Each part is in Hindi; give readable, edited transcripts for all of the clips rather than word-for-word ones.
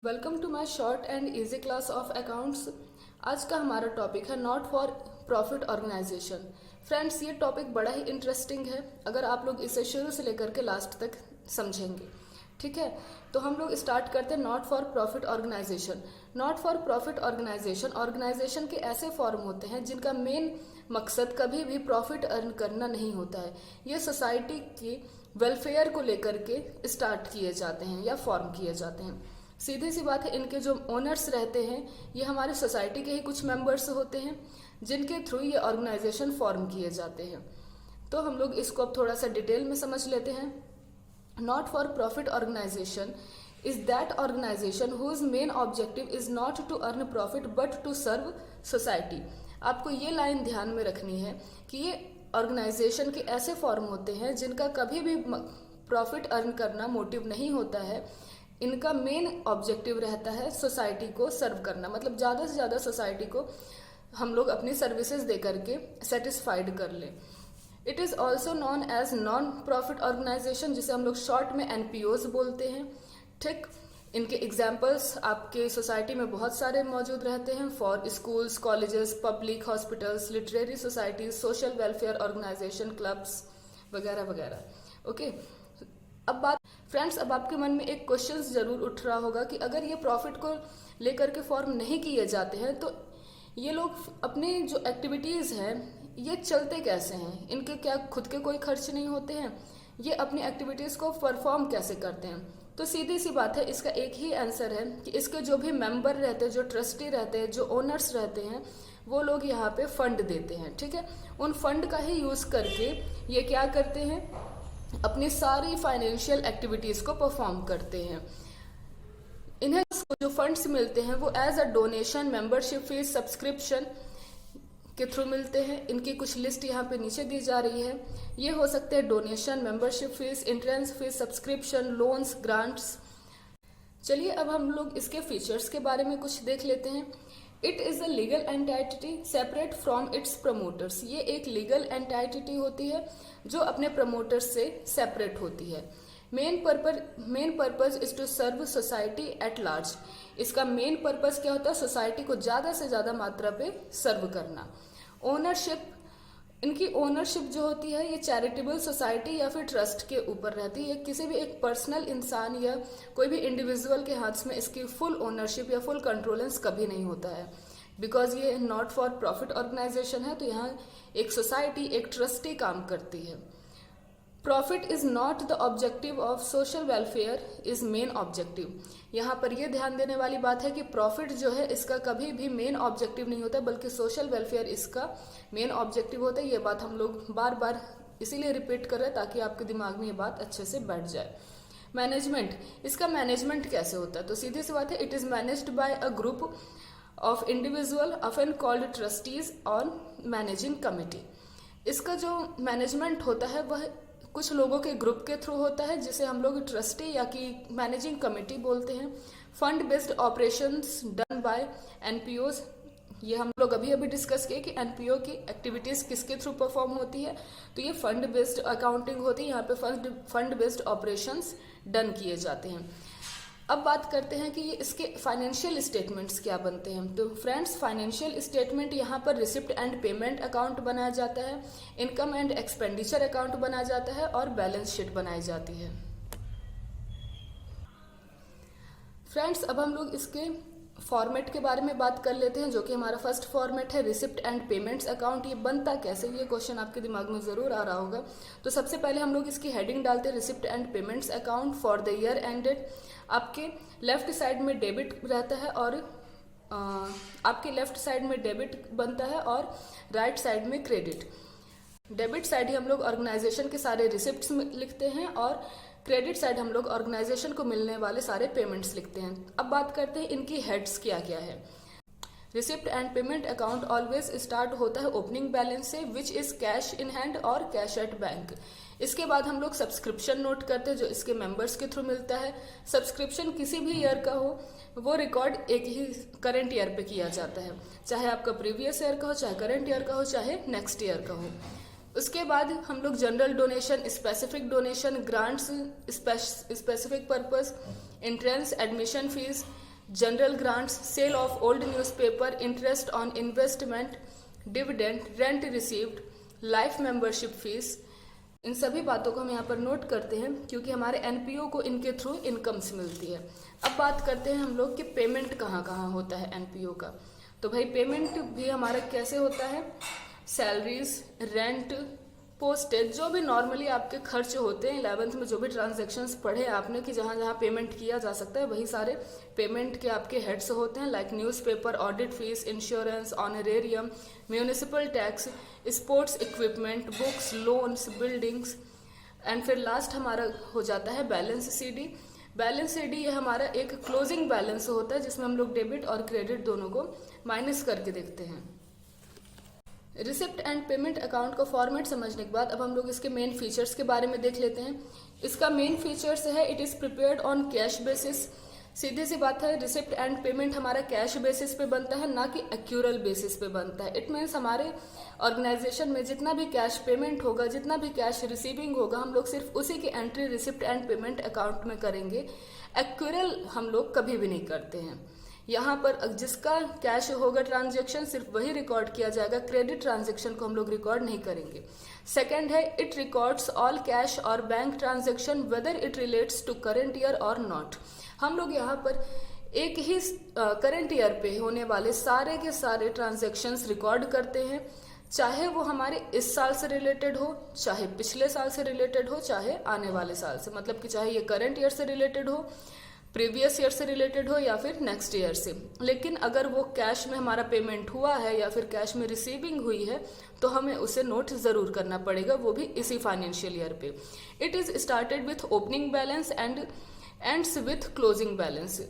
Welcome to my short and easy class of accounts. आज का हमारा टॉपिक है not for profit organisation. Friends, ये टॉपिक बड़ा ही इंटरेस्टिंग है अगर आप लोग इसे शुरू से लेकर के लास्ट तक समझेंगे। ठीक है, तो हम लोग स्टार्ट करते हैं not for profit organisation. Not for profit organisation के ऐसे फॉर्म होते हैं जिनका मेन मकसद कभी भी प्रॉफिट अर्न करना नहीं होता है। ये सोसाइटी की वेलफेयर को लेकर के स्टार्ट किए जाते हैं या फॉर्म किए जाते हैं। सीधी सी बात है, इनके जो ओनर्स रहते हैं ये हमारे सोसाइटी के ही कुछ मेंबर्स होते हैं जिनके थ्रू ये ऑर्गेनाइजेशन फॉर्म किए जाते हैं। तो हम लोग इसको अब थोड़ा सा डिटेल में समझ लेते हैं। Not for profit organisation is that organisation whose main objective is not to earn profit but to serve society. आपको ये लाइन ध्यान में रखनी है कि ये ऑर्गेनाइजेशन के ऐसे फॉर्म होते हैं जिनका कभी भी प्रॉफिट अर्न करना मोटिव नहीं होता है। इनका मेन ऑब्जेक्टिव रहता है सोसाइटी को सर्व करना, मतलब ज़्यादा से ज़्यादा सोसाइटी को हम लोग अपनी सर्विसेज दे करके सेटिस्फाइड कर लें। It is also known as non profit organisation, जिसे हम लोग शॉर्ट में एनपीओज बोलते हैं। ठीक, इनके एग्जाम्पल्स आपके सोसाइटी में बहुत सारे मौजूद रहते हैं। For schools, colleges, public hospitals, literary societies, social welfare organisation, clubs वगैरह वगैरह। ओके, अब आपके मन में एक क्वेश्चन जरूर उठ रहा होगा कि अगर ये प्रॉफिट को लेकर के फॉर्म नहीं किए जाते हैं तो ये लोग अपने जो एक्टिविटीज़ हैं ये चलते कैसे हैं? इनके क्या खुद के कोई खर्च नहीं होते हैं? ये अपनी एक्टिविटीज़ को परफॉर्म कैसे करते हैं? तो सीधी सी बात है, इसका एक ही आंसर है कि इसके जो भी मेंबर रहते हैं, जो ट्रस्टी रहते हैं, जो ओनर्स रहते हैं, वो लोग यहाँ पे फंड देते हैं। ठीक है, उन फंड का ही यूज़ करके ये क्या करते हैं, अपनी सारी फाइनेंशियल एक्टिविटीज़ को परफॉर्म करते हैं। इन्हें जो फंड्स मिलते हैं वो as a donation, membership fees, subscription के थ्रू मिलते हैं। इनकी कुछ लिस्ट यहाँ पे नीचे दी जा रही है। ये हो सकते हैं donation, membership fees, entrance fees, subscription, loans, grants. चलिए अब हम लोग इसके फीचर्स के बारे में कुछ देख लेते हैं। It is a legal entity separate from its promoters. ये एक लीगल एंटाइटी होती है जो अपने प्रमोटर्स से सेपरेट होती है। Main purpose is to serve society at large. इसका मेन पर्पज क्या होता है? सोसाइटी को ज़्यादा से ज़्यादा मात्रा पे सर्व करना। ओनरशिप, इनकी ओनरशिप जो होती है ये चैरिटेबल सोसाइटी या फिर ट्रस्ट के ऊपर रहती है। किसी भी एक पर्सनल इंसान या कोई भी इंडिविजुअल के हाथ में इसकी फुल ओनरशिप या फुल कंट्रोलेंस कभी नहीं होता है, बिकॉज ये नॉट फॉर प्रॉफिट ऑर्गेनाइजेशन है। तो यहाँ एक सोसाइटी, एक ट्रस्टी काम करती है। Profit is not the objective of social welfare is main objective. यहाँ पर यह ध्यान देने वाली बात है कि प्रॉफिट जो है इसका कभी भी मेन ऑब्जेक्टिव नहीं होता, बल्कि सोशल वेलफेयर इसका मेन ऑब्जेक्टिव होता है। ये बात हम लोग बार बार इसीलिए रिपीट कर रहे हैं ताकि आपके दिमाग में ये बात अच्छे से बैठ जाए। मैनेजमेंट, इसका मैनेजमेंट कैसे होता है? तो सीधी सी बात है, it is managed by a group of individual often called trustees और मैनेजिंग कमिटी। इसका जो मैनेजमेंट होता है वह कुछ लोगों के ग्रुप के थ्रू होता है जिसे हम लोग ट्रस्टी या कि मैनेजिंग कमेटी बोलते हैं। Fund based operations done by NPOs. ये हम लोग अभी अभी डिस्कस किए कि एनपीओ की एक्टिविटीज किसके थ्रू परफॉर्म होती है। तो ये फंड बेस्ड अकाउंटिंग होती है, यहाँ पे फंड बेस्ड ऑपरेशंस डन किए जाते हैं। अब बात करते हैं कि ये इसके फाइनेंशियल स्टेटमेंट्स क्या बनते हैं। तो फ्रेंड्स, फाइनेंशियल स्टेटमेंट यहाँ पर रिसिप्ट एंड पेमेंट अकाउंट बनाया जाता है, इनकम एंड एक्सपेंडिचर अकाउंट बनाया जाता है और बैलेंस शीट बनाई जाती है। फ्रेंड्स, अब हम लोग इसके फॉर्मेट के बारे में बात कर लेते हैं, जो कि हमारा फर्स्ट फॉर्मेट है रिसिप्ट एंड पेमेंट्स अकाउंट। ये बनता कैसे, ये क्वेश्चन आपके दिमाग में जरूर आ रहा होगा। तो सबसे पहले हम लोग इसकी हेडिंग डालते हैं receipt and payments account for the year ended. आपके लेफ्ट साइड में डेबिट रहता है और आपके लेफ्ट साइड में डेबिट बनता है और राइट साइड में क्रेडिट। डेबिट साइड ही हम लोग ऑर्गेनाइजेशन के सारे रिसिप्ट्स लिखते हैं और क्रेडिट साइड हम लोग ऑर्गेनाइजेशन को मिलने वाले सारे पेमेंट्स लिखते हैं। अब बात करते हैं इनकी हेड्स क्या क्या है। Receipt and payment account always start होता है ओपनिंग बैलेंस से, which is cash in hand और कैश एट बैंक। इसके बाद हम लोग सब्सक्रिप्शन नोट करते हैं जो इसके मेंबर्स के थ्रू मिलता है। सब्सक्रिप्शन किसी भी ईयर का हो वो रिकॉर्ड एक ही करंट ईयर पे किया जाता है, चाहे आपका प्रीवियस ईयर का हो, चाहे करंट ईयर का हो, चाहे नेक्स्ट ईयर का हो। उसके बाद हम लोग general donation, specific donation, grants, specific purpose, entrance, admission fees, general grants, sale of old newspaper, interest on investment, dividend, rent received, life membership fees. इन सभी बातों को हम यहाँ पर नोट करते हैं क्योंकि हमारे एनपीओ को इनके थ्रू इनकम्स मिलती है। अब बात करते हैं हम लोग कि पेमेंट कहाँ कहाँ होता है एनपीओ का। तो भाई पेमेंट भी हमारा कैसे होता है, सैलरीज, रेंट, पोस्टेज, जो भी नॉर्मली आपके खर्च होते हैं 11th में जो भी ट्रांजैक्शंस पढ़े आपने कि जहाँ जहाँ पेमेंट किया जा सकता है वही सारे पेमेंट के आपके हेड्स होते हैं, like newspaper, audit fees, insurance, honorarium, municipal tax, sports equipment, books, loans, buildings. And फिर लास्ट हमारा हो जाता है बैलेंस सीडी। बैलेंस सीडी ये हमारा एक क्लोजिंग बैलेंस होता है जिसमें हम लोग डेबिट और क्रेडिट दोनों को माइनस करके देखते हैं। रिसिप्ट एंड पेमेंट अकाउंट का फॉर्मेट समझने के बाद अब हम लोग इसके मेन फीचर्स के बारे में देख लेते हैं। इसका मेन फीचर्स है it is prepared on cash basis. सीधी सी बात है, रिसिप्ट एंड पेमेंट हमारा कैश बेसिस पे बनता है, ना कि एक्यूरल बेसिस पे बनता है। इट मीन्स हमारे ऑर्गेनाइजेशन में जितना भी कैश पेमेंट होगा, जितना भी कैश रिसीविंग होगा, हम लोग सिर्फ उसी की entry receipt and payment account में करेंगे। एक्यूरल हम लोग कभी भी नहीं करते हैं। यहाँ पर जिसका कैश होगा ट्रांजैक्शन सिर्फ वही रिकॉर्ड किया जाएगा, क्रेडिट ट्रांजैक्शन को हम लोग रिकॉर्ड नहीं करेंगे। सेकंड है इट रिकॉर्ड्स ऑल कैश और bank transaction whether it relates to current year और नॉट। हम लोग यहाँ पर एक ही करंट ईयर पे होने वाले सारे के सारे ट्रांजैक्शंस रिकॉर्ड करते हैं, चाहे वो हमारे इस साल से रिलेटेड हो, चाहे पिछले साल से रिलेटेड हो, चाहे आने वाले साल से, मतलब कि चाहे ये करंट ईयर से रिलेटेड हो, प्रीवियस ईयर से रिलेटेड हो या फिर नेक्स्ट ईयर से। लेकिन अगर वो कैश में हमारा पेमेंट हुआ है या फिर कैश में रिसीविंग हुई है तो हमें उसे नोट ज़रूर करना पड़ेगा, वो भी इसी फाइनेंशियल ईयर पे। It is started with opening balance and ends with closing balance.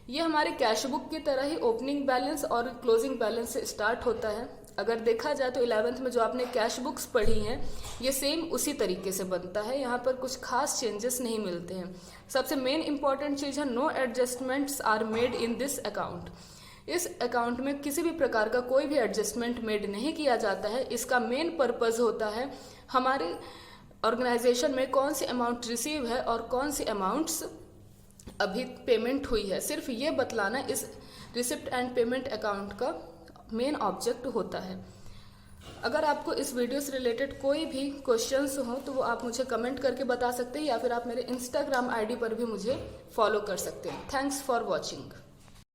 ये हमारे कैश बुक की तरह ही ओपनिंग बैलेंस और क्लोजिंग बैलेंस से स्टार्ट होता है। अगर देखा जाए तो 11th में जो आपने कैश बुक्स पढ़ी हैं ये सेम उसी तरीके से बनता है, यहाँ पर कुछ खास चेंजेस नहीं मिलते हैं। सबसे मेन इंपॉर्टेंट चीज़ है no adjustments are made in this account. इस अकाउंट में किसी भी प्रकार का कोई भी एडजस्टमेंट मेड नहीं किया जाता है। इसका मेन पर्पज़ होता है हमारे ऑर्गेनाइजेशन में कौन सी अमाउंट रिसीव है और कौन सी अमाउंट्स अभी पेमेंट हुई है, सिर्फ ये बतलाना इस रिसिप्ट एंड पेमेंट अकाउंट का मेन ऑब्जेक्ट होता है। अगर आपको इस वीडियो से रिलेटेड कोई भी क्वेश्चंस हो तो वो आप मुझे कमेंट करके बता सकते हैं या फिर आप मेरे इंस्टाग्राम आईडी पर भी मुझे फॉलो कर सकते हैं। Thanks for watching.